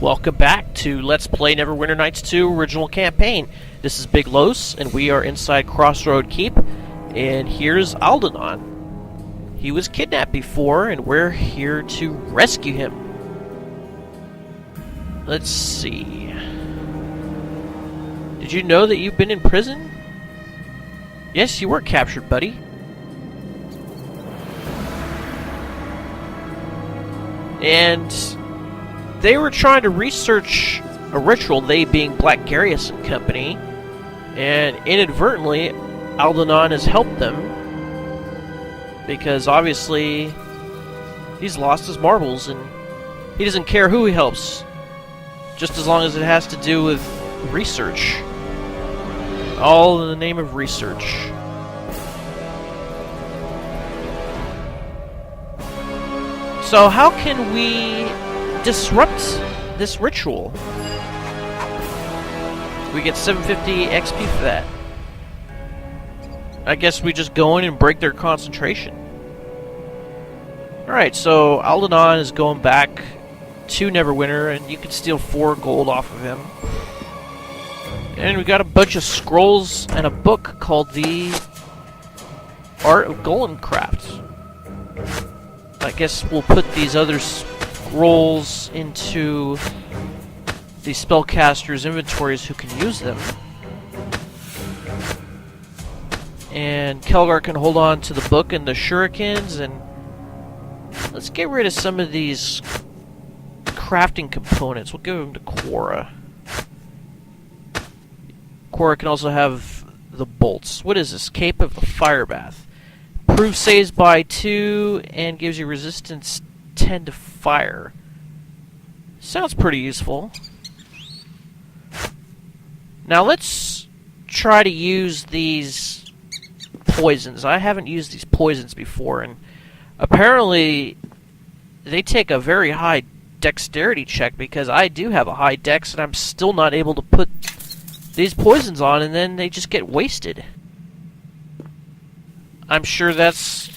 Welcome back to Let's Play Neverwinter Nights 2 Original Campaign. This is Big Los, and we are inside Crossroad Keep, and here's Aldenon. He was kidnapped before, and we're here to rescue him. Let's see. Did you know that you've been in prison? Yes, you were captured, buddy. And they were trying to research a ritual, they being Black Garius and company, and inadvertently, Aldenon has helped them, because obviously, he's lost his marbles, and he doesn't care who he helps, just as long as it has to do with research. All in the name of research. So how can we disrupt this ritual? We get 750 XP for that. I guess we just go in and break their concentration. Alright, so Aldenon is going back to Neverwinter, and you can steal 4 gold off of him. And we got a bunch of scrolls and a book called The Art of Golem Craft. I guess we'll put these other scrolls into the spellcasters' inventories who can use them. And Kelgar can hold on to the book and the shurikens, and let's get rid of some of these crafting components. We'll give them to Quora. Quora can also have the bolts. What is this? Cape of the Firebath. Improves saves by 2 and gives you resistance 10 to fire. Sounds pretty useful. Now let's try to use these poisons. I haven't used these poisons before, and apparently they take a very high dexterity check, because I do have a high dex and I'm still not able to put these poisons on, and then they just get wasted. I'm sure that's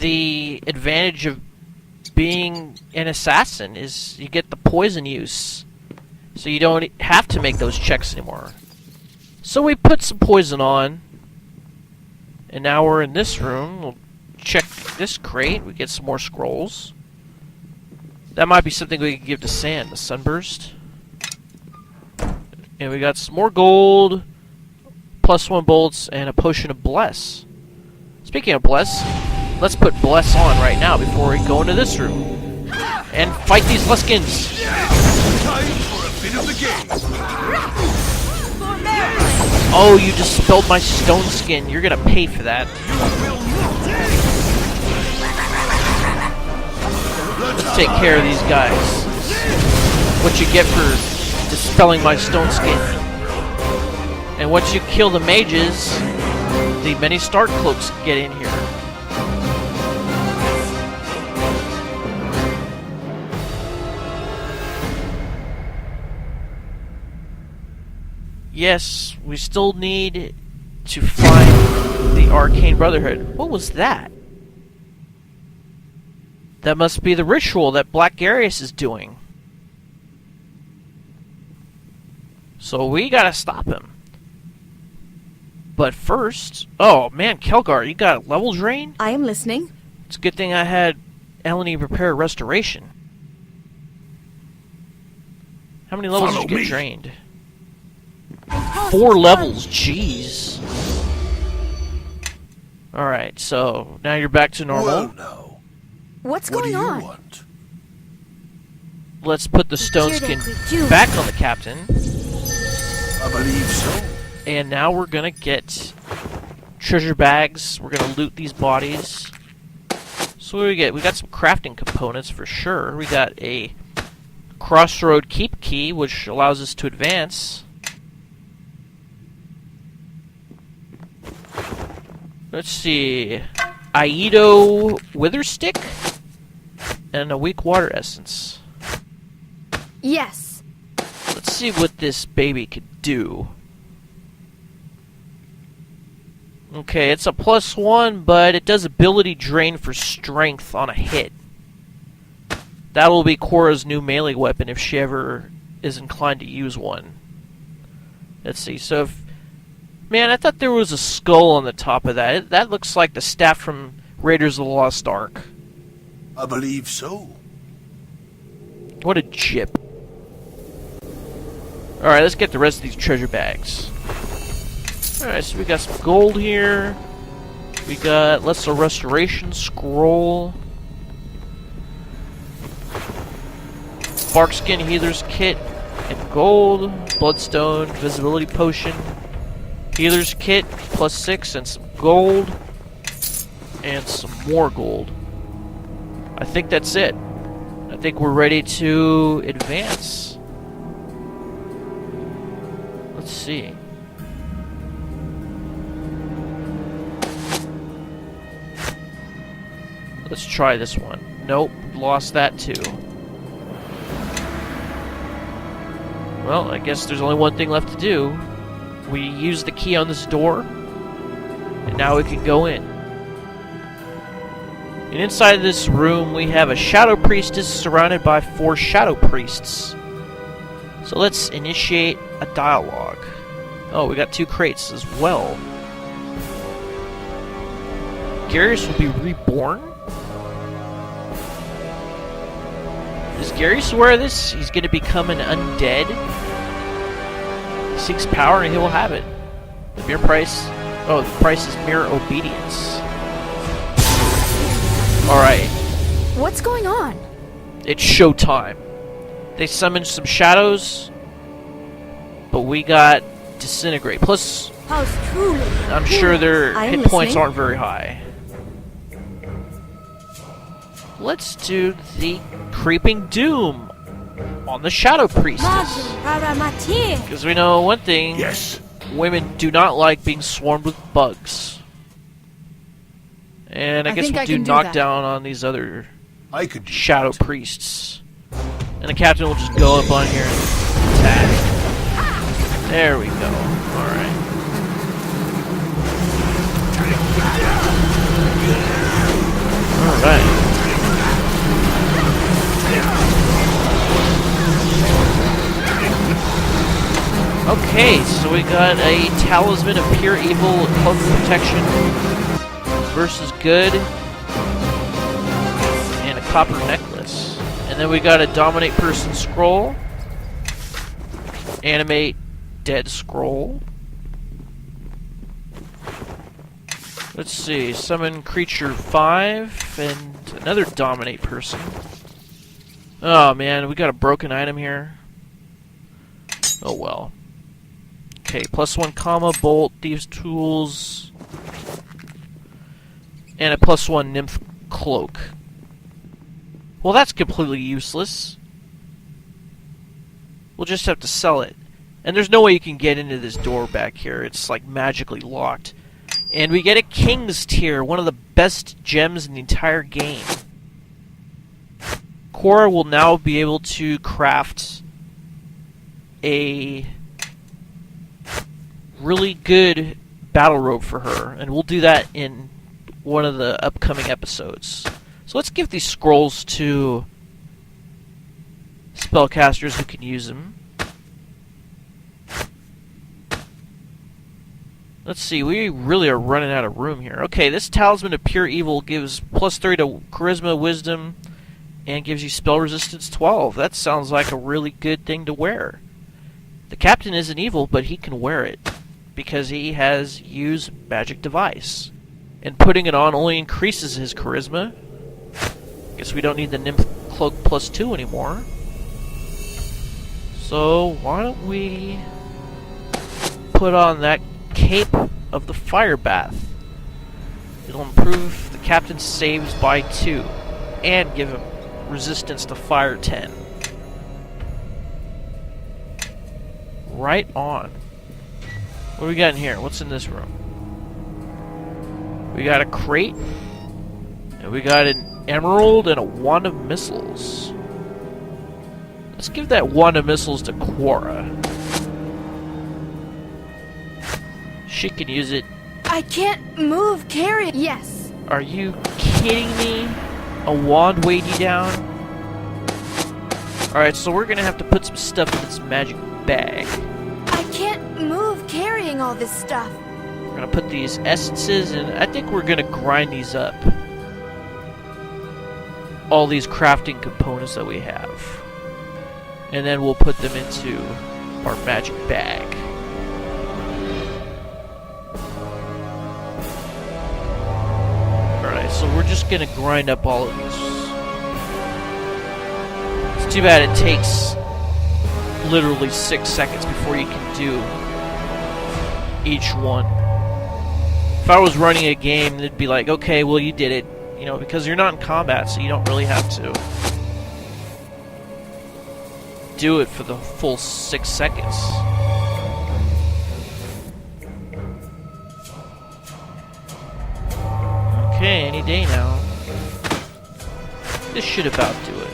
the advantage of being an assassin, is you get the poison use. So you don't have to make those checks anymore. So we put some poison on, and now we're in this room. We'll check this crate. We get some more scrolls. That might be something we could give to Sand, the Sunburst. And we got some more gold, +1 bolts, and a potion of Bless. Speaking of Bless, let's put Bless on right now before we go into this room and fight these Luskins. Time for a bit of the game. Oh, you dispelled my stone skin. You're gonna pay for that. Let's take care of these guys. What you get for dispelling my stone skin. And once you kill the mages, the many Stark Cloaks get in here. Yes, we still need to find the Arcane Brotherhood. What was that? That must be the ritual that Black Garius is doing. So we gotta stop him. But first... Oh, man, Kelgar, you got a level drain? I am listening. It's a good thing I had Eleni prepare restoration. How many levels did you get drained? 4 levels, jeez. Alright, so now you're back to normal. Well, no. What's What do going you on? want? Let's put the stone skin back on the captain. I believe so. And now we're gonna get treasure bags. We're gonna loot these bodies. So what do we get? We got some crafting components for sure. We got a Crossroad Keep key, which allows us to advance. Let's see. Aido Wither Stick and a weak water essence. Yes. Let's see what this baby could do. Okay, it's a +1, but it does ability drain for strength on a hit. That will be Korra's new melee weapon if she ever is inclined to use one. Let's see, so if... Man, I thought there was a skull on the top of that. That looks like the staff from Raiders of the Lost Ark. I believe so. What a jip. Alright, let's get the rest of these treasure bags. Alright, so we got some gold here. We got Lesser Restoration Scroll. Barkskin Healer's Kit and gold. Bloodstone Visibility Potion. Healer's Kit +6 and some gold. And some more gold. I think that's it. I think we're ready to advance. Let's see. Let's try this one. Nope, lost that too. Well, I guess there's only one thing left to do. We use the key on this door, and now we can go in. And inside of this room, we have a Shadow Priestess surrounded by 4 Shadow Priests. So let's initiate a dialogue. Oh, we got 2 crates as well. Garius will be reborn? Is Garius aware of this? He's going to become an undead? He seeks power and he will have it. The mere price... Oh, the price is mere obedience. Alright. What's going on? It's showtime. They summoned some shadows, but we got Disintegrate. Plus, I'm sure their hit points aren't very high. Let's do the Creeping Doom on the Shadow Priestess. Because we know one thing. Yes. Women do not like being swarmed with bugs. And I guess we'll do knockdown on these other Shadow Priests. And the captain will just go up on here and attack. There we go. Alright. Alright. Okay, so we got a Talisman of Pure Evil Cloak of Protection versus Good, and a Copper Necklace. And then we got a Dominate Person Scroll, Animate Dead Scroll. Let's see, Summon Creature 5, and another Dominate Person. Oh man, we got a broken item here. Oh well. Okay, +1 comma, bolt, thieves' tools, and a +1 nymph cloak. Well, that's completely useless. We'll just have to sell it. And there's no way you can get into this door back here. It's like magically locked. And we get a King's Tier, one of the best gems in the entire game. Korra will now be able to craft a really good battle robe for her, and we'll do that in one of the upcoming episodes. So let's give these scrolls to spellcasters who can use them. Let's see, we really are running out of room here. Okay, this Talisman of Pure Evil gives +3 to Charisma, Wisdom, and gives you spell resistance 12. That sounds like a really good thing to wear. The captain isn't evil, but he can wear it because he has used Magic Device. And putting it on only increases his charisma. Guess we don't need the Nymph Cloak +2 anymore. So why don't we put on that Cape of the Fire Bath. It'll improve the captain's saves by 2 and give him resistance to fire 10. Right on. What do we got in here? What's in this room? We got a crate, and we got an emerald and a wand of missiles. Let's give that wand of missiles to Korra. She can use it. I can't move, Garius. Yes. Are you kidding me? A wand weighed you down? Alright, so we're gonna have to put some stuff in this magic bag. I can't move carrying all this stuff. We're gonna put these essences, and I think we're gonna grind these up. All these crafting components that we have. And then we'll put them into our magic bag. Alright, so we're just gonna grind up all of these. It's too bad it takes literally 6 seconds before you can do each one. If I was running a game, it'd be like, okay, well, you did it. You know, because you're not in combat, so you don't really have to do it for the full 6 seconds. Okay, any day now. This should about do it.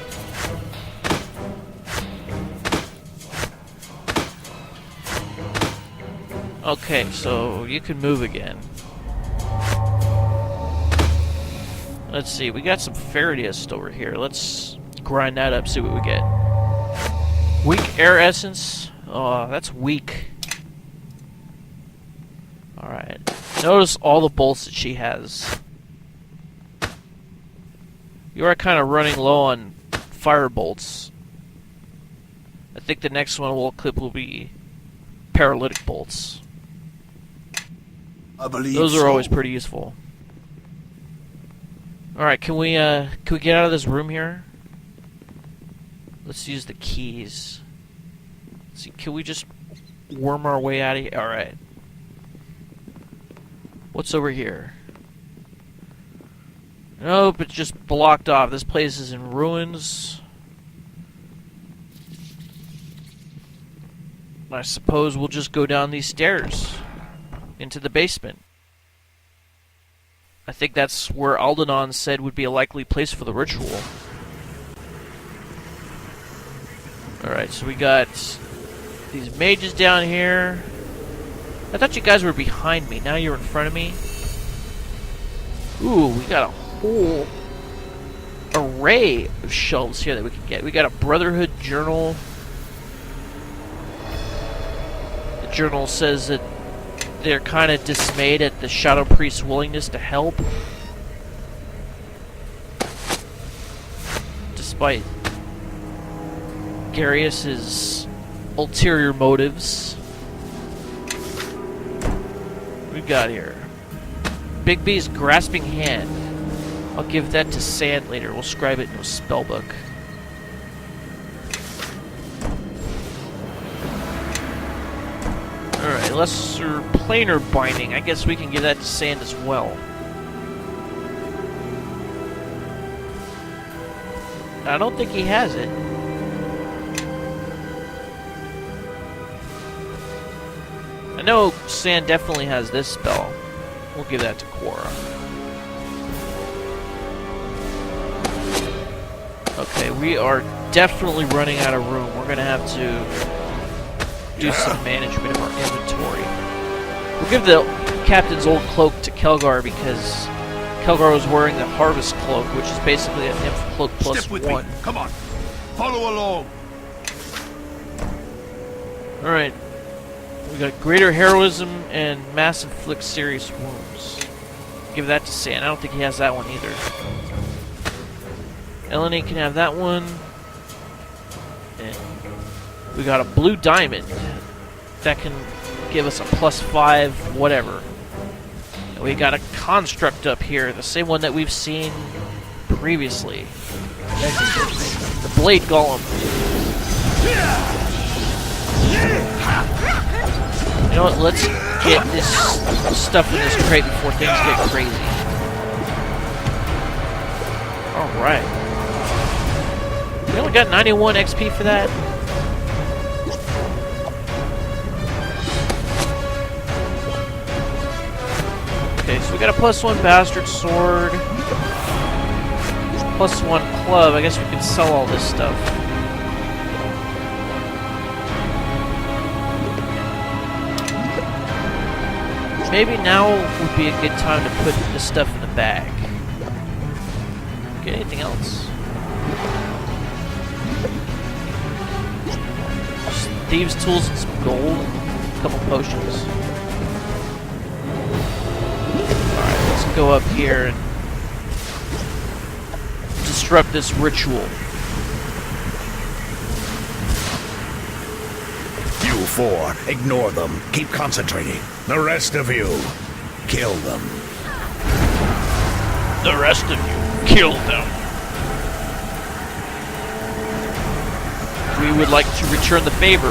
Okay, so you can move again. Let's see, we got some Faradist over here. Let's grind that up, see what we get. Weak air essence. Oh, that's weak. Alright. Notice all the bolts that she has. You are kind of running low on fire bolts. I think the next one we'll equip will be paralytic bolts. I believe Those are so. always pretty useful. Alright, can we get out of this room here? Let's use the keys. Let's see, can we just worm our way out of here? Alright. What's over here? Nope, it's just blocked off. This place is in ruins. I suppose we'll just go down these stairs into the basement. I think that's where Aldenon said would be a likely place for the ritual. Alright, so we got these mages down here. I thought you guys were behind me. Now you're in front of me. Ooh, we got a whole array of shelves here that we can get. We got a Brotherhood journal. The journal says that they're kind of dismayed at the Shadow Priest's willingness to help. Despite Garius's ulterior motives. What we got here? Bigby's grasping hand. I'll give that to Sand later. We'll scribe it in a spellbook. Alright, lesser planar binding. I guess we can give that to Sand as well. I don't think he has it. I know Sand definitely has this spell. We'll give that to Quora. Okay, we are definitely running out of room. We're gonna have to do some management of our inventory. We'll give the captain's old cloak to Kelgar because Kelgar was wearing the harvest cloak, which is basically a nymph cloak plus Step with 1. me. Come on. Follow along. Alright. We got greater heroism and mass inflict serious wounds. Give that to Sand. I don't think he has that one either. Eleni can have that one. And we got a blue diamond. That can give us a +5, whatever. And we got a construct up here, the same one that we've seen previously. The Blade Golem. You know what, let's get this stuff in this crate before things get crazy. Alright. We only got 91 XP for that. Okay, so we got a +1 bastard sword. +1 club. I guess we can sell all this stuff. Maybe now would be a good time to put the stuff in the bag. Okay, anything else? thieves' tools and some gold and a couple potions. Alright, let's go up here and disrupt this ritual. You four, ignore them. Keep concentrating. The rest of you, kill them. The rest of you, kill them. We would like to return the favor.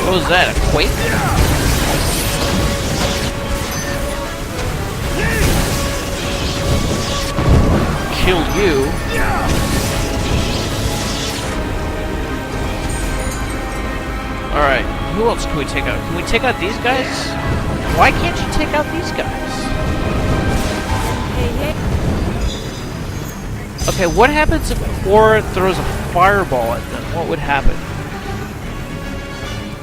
What was that, a quake? Kill you. Alright, who else can we take out? Can we take out these guys? Why can't you take out these guys? Okay, what happens if Quora throws a fireball at them? What would happen?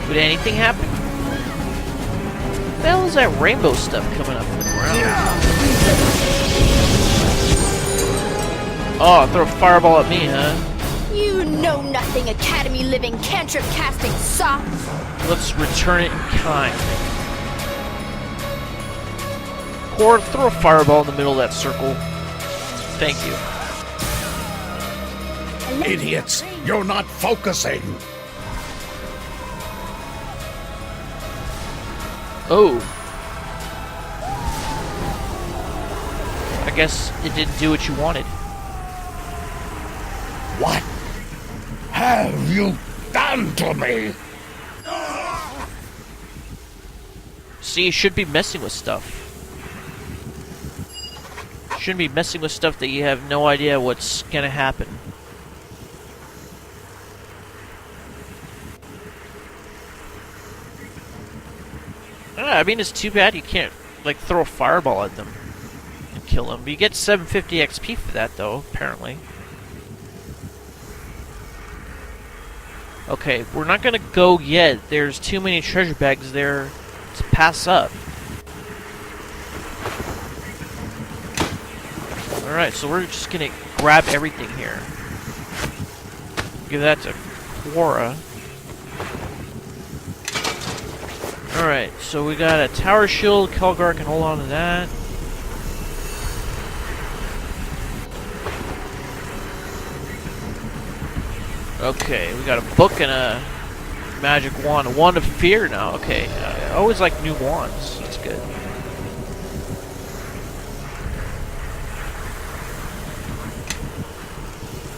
Would anything happen? What the hell is that rainbow stuff coming up from the ground? Oh, throw a fireball at me, huh? You know nothing, Academy living cantrip casting sop. Let's return it in kind. Quora, throw a fireball in the middle of that circle. Thank you. Idiots, you're not focusing. Oh. I guess it didn't do what you wanted. What have you done to me? See, you should be messing with stuff. You shouldn't be messing with stuff that you have no idea what's gonna happen. I mean, it's too bad you can't, like, throw a fireball at them and kill them. You get 750 XP for that, though, apparently. Okay, we're not gonna go yet. There's too many treasure bags there to pass up. Alright, so we're just gonna grab everything here. Give that to Quora. Alright, so we got a tower shield. Kelgar can hold on to that. Okay, we got a book and a magic wand. A wand of fear now. Okay, I always like new wands. That's good.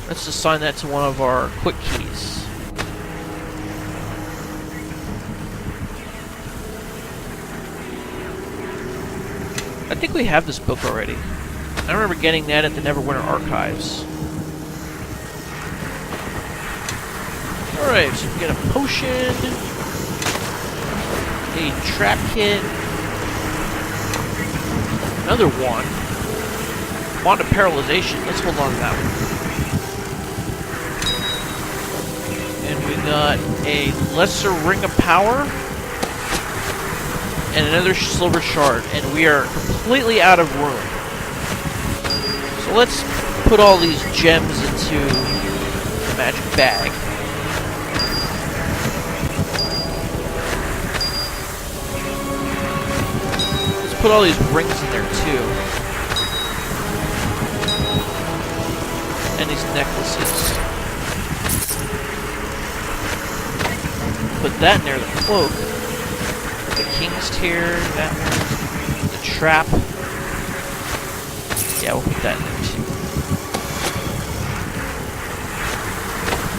Let's assign that to one of our quick keys. I think we have this book already. I remember getting that at the Neverwinter archives. Alright, so we get a potion, a trap kit, another wand, wand of paralyzation. Let's hold on to that one. And we got a lesser ring of power, and another silver shard, and we are completely out of room. So let's put all these gems into the magic bag. Let's put all these rings in there too. And these necklaces. Put that in there, the cloak. The king's tier, that one, the trap. Yeah, we'll put that in there too.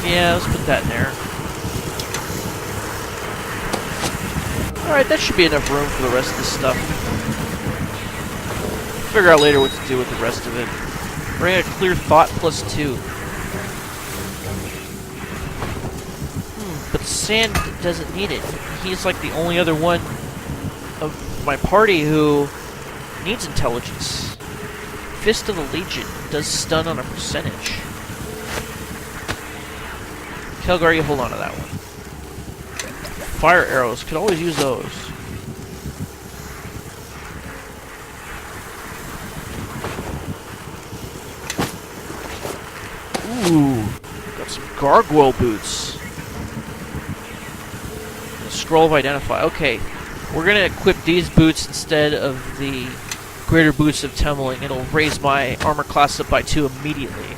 Yeah, let's put that in there. Alright, that should be enough room for the rest of this stuff. Figure out later what to do with the rest of it. Bring a clear thought +2. But Sand doesn't need it. He's like the only other one of my party who needs intelligence. Fist of the Legion does stun on a percentage. Kelgar, you hold on to that one. Fire arrows, could always use those. Ooh, got some gargoyle boots. The scroll of identify. Okay, we're gonna equip these boots instead of the greater boots of tumbling. It'll raise my armor class up by 2 immediately.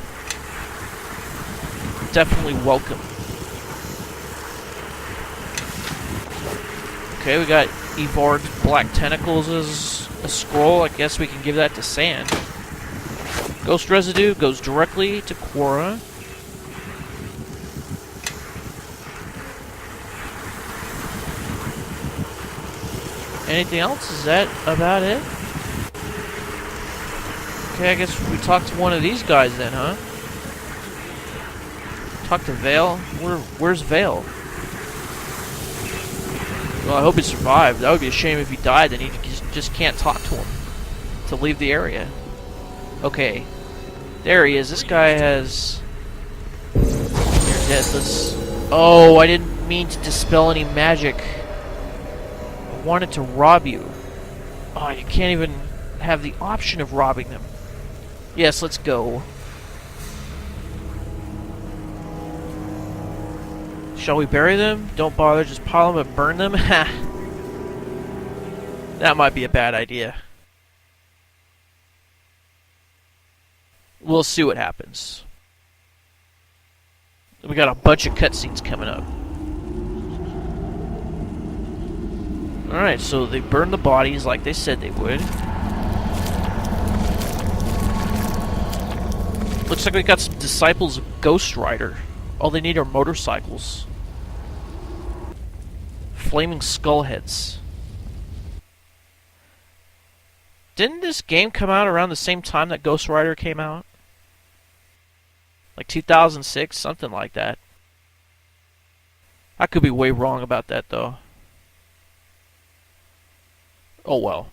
Definitely welcome. Okay, we got Evard's Black Tentacles as a scroll. I guess we can give that to Sand. Ghost Residue goes directly to Quora. Anything else? Is that about it? Okay, I guess we talk to one of these guys then, huh? Talk to Vale? Where's Vale? Well, I hope he survived. That would be a shame if he died, then he just can't talk to him to leave the area. Okay. There he is. This guy has... You're deathless. Oh, I didn't mean to dispel any magic. I wanted to rob you. Oh, you can't even have the option of robbing them. Yes, let's go. Shall we bury them? Don't bother, just pile them and burn them? Ha! That might be a bad idea. We'll see what happens. We got a bunch of cutscenes coming up. Alright, so they burned the bodies like they said they would. Looks like we got some disciples of Ghost Rider. All they need are motorcycles. Flaming skull heads. Didn't this game come out around the same time that Ghost Rider came out? Like 2006, something like that. I could be way wrong about that, though. Oh well.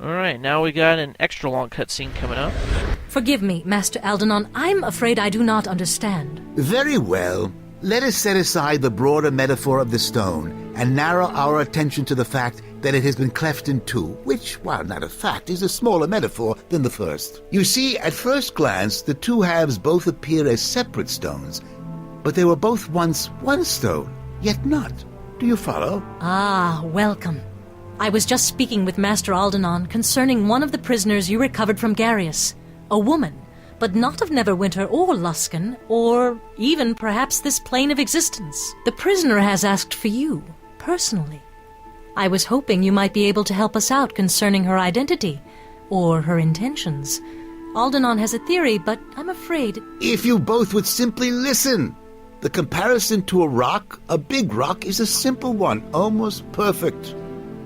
Alright, now we got an extra long cutscene coming up. Forgive me, Master Aldenon. I'm afraid I do not understand. Very well. Let us set aside the broader metaphor of the stone and narrow our attention to the fact that it has been cleft in two, which, while not a fact, is a smaller metaphor than the first. You see, at first glance, the two halves both appear as separate stones, but they were both once one stone, yet not. Do you follow? Ah, welcome. I was just speaking with Master Aldenon concerning one of the prisoners you recovered from Garius. A woman, but not of Neverwinter or Luskan, or even perhaps this plane of existence. The prisoner has asked for you, personally. I was hoping you might be able to help us out concerning her identity, or her intentions. Aldenon has a theory, but I'm afraid... If you both would simply listen! The comparison to a rock, a big rock, is a simple one, almost perfect.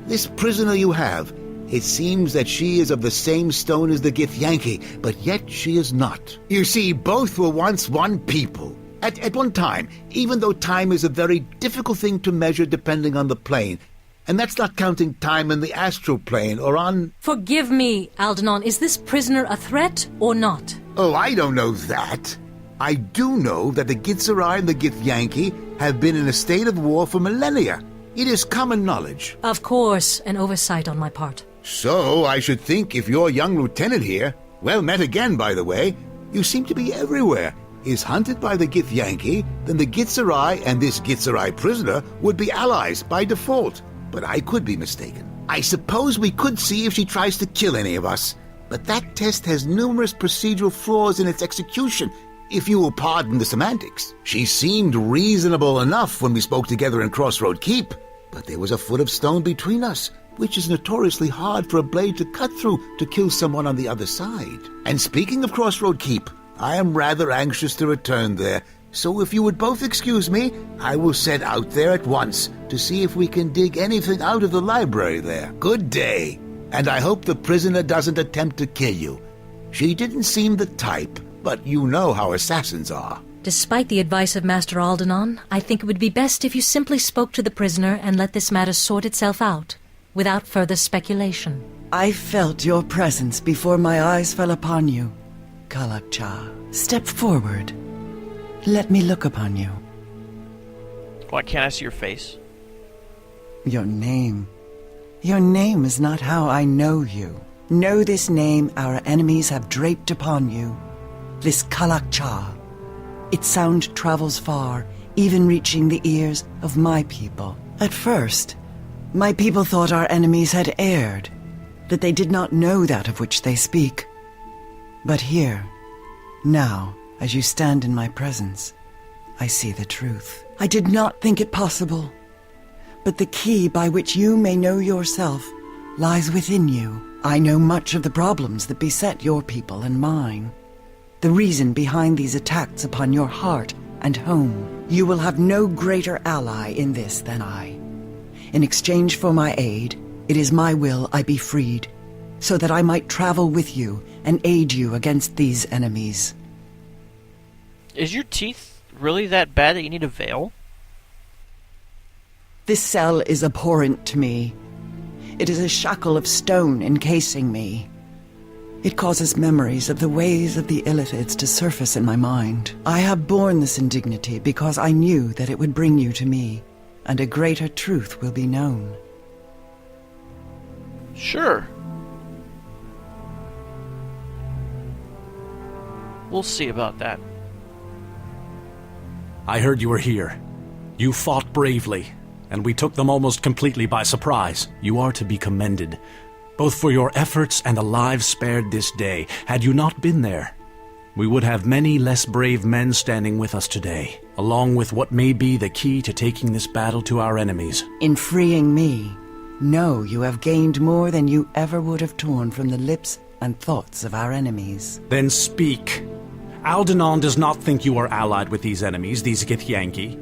This prisoner you have, it seems that she is of the same stone as the Githyanki, but yet she is not. You see, both were once one people. At one time, even though time is a very difficult thing to measure depending on the plane, and that's not counting time in the astral plane or on... Forgive me, Aldenon. Is this prisoner a threat or not? Oh, I don't know that. I do know that the Gitzerai and the Githyanki have been in a state of war for millennia. It is common knowledge. Of course, an oversight on my part. So, I should think if your young lieutenant here, well met again, by the way, you seem to be everywhere, is hunted by the Githyanki, then the Gitzerai and this Gitzerai prisoner would be allies by default. But I could be mistaken. I suppose we could see if she tries to kill any of us, but that test has numerous procedural flaws in its execution, if you will pardon the semantics. She seemed reasonable enough when we spoke together in Crossroad Keep, but there was a foot of stone between us, which is notoriously hard for a blade to cut through to kill someone on the other side. And speaking of Crossroad Keep, I am rather anxious to return there, so if you would both excuse me, I will set out there at once to see if we can dig anything out of the library there. Good day, and I hope the prisoner doesn't attempt to kill you. She didn't seem the type, but you know how assassins are. Despite the advice of Master Aldenon, I think it would be best if you simply spoke to the prisoner and let this matter sort itself out, without further speculation. I felt your presence before my eyes fell upon you. Kalakcha, step forward. Let me look upon you. Why can't I see your face? Your name. Your name is not how I know you. Know this name our enemies have draped upon you, this Kalak-Cha. Its sound travels far, even reaching the ears of my people. At first, my people thought our enemies had erred, that they did not know that of which they speak. But here, now, as you stand in my presence, I see the truth. I did not think it possible, but the key by which you may know yourself lies within you. I know much of the problems that beset your people and mine. The reason behind these attacks upon your heart and home. You will have no greater ally in this than I. In exchange for my aid, it is my will I be freed, so that I might travel with you and aid you against these enemies. Is your teeth really that bad that you need a veil? This cell is abhorrent to me. It is a shackle of stone encasing me. It causes memories of the ways of the Illithids to surface in my mind. I have borne this indignity because I knew that it would bring you to me, and a greater truth will be known. Sure. We'll see about that. I heard you were here. You fought bravely, and we took them almost completely by surprise. You are to be commended, both for your efforts and the lives spared this day. Had you not been there, we would have many less brave men standing with us today, along with what may be the key to taking this battle to our enemies. In freeing me, know you have gained more than you ever would have torn from the lips and thoughts of our enemies. Then speak. Aldenon does not think you are allied with these enemies, these Githyanki,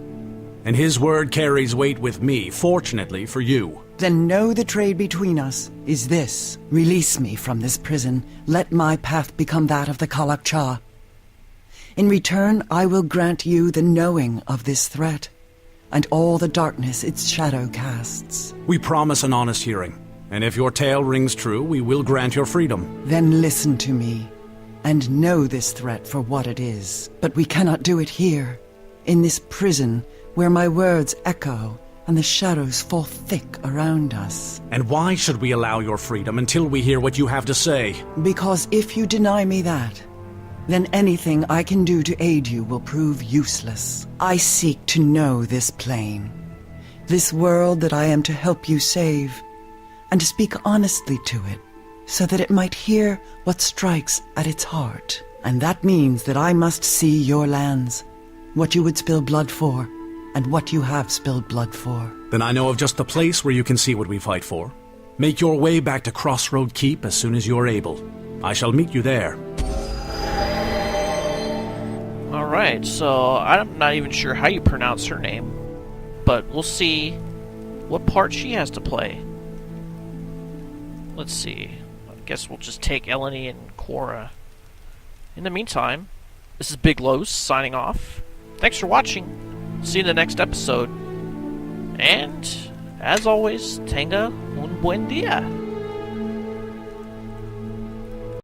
and his word carries weight with me, fortunately for you. Then know the trade between us is this. Release me from this prison. Let my path become that of the Kalak-Cha. In return, I will grant you the knowing of this threat, and all the darkness its shadow casts. We promise an honest hearing, and if your tale rings true, we will grant your freedom. Then listen to me, and know this threat for what it is. But we cannot do it here, in this prison, where my words echo and the shadows fall thick around us. And why should we allow your freedom until we hear what you have to say? Because if you deny me that, then anything I can do to aid you will prove useless. I seek to know this plane, this world that I am to help you save, and to speak honestly to it, so that it might hear what strikes at its heart. And that means that I must see your lands, what you would spill blood for, and what you have spilled blood for. Then I know of just the place where you can see what we fight for. Make your way back to Crossroad Keep as soon as you're able. I shall meet you there. Alright, so I'm not even sure how you pronounce her name, but we'll see what part she has to play. Let's see. I guess we'll just take Eleni and Cora. In the meantime, this is Big Los signing off. Thanks for watching. See you in the next episode. And, as always, tenga un buen día.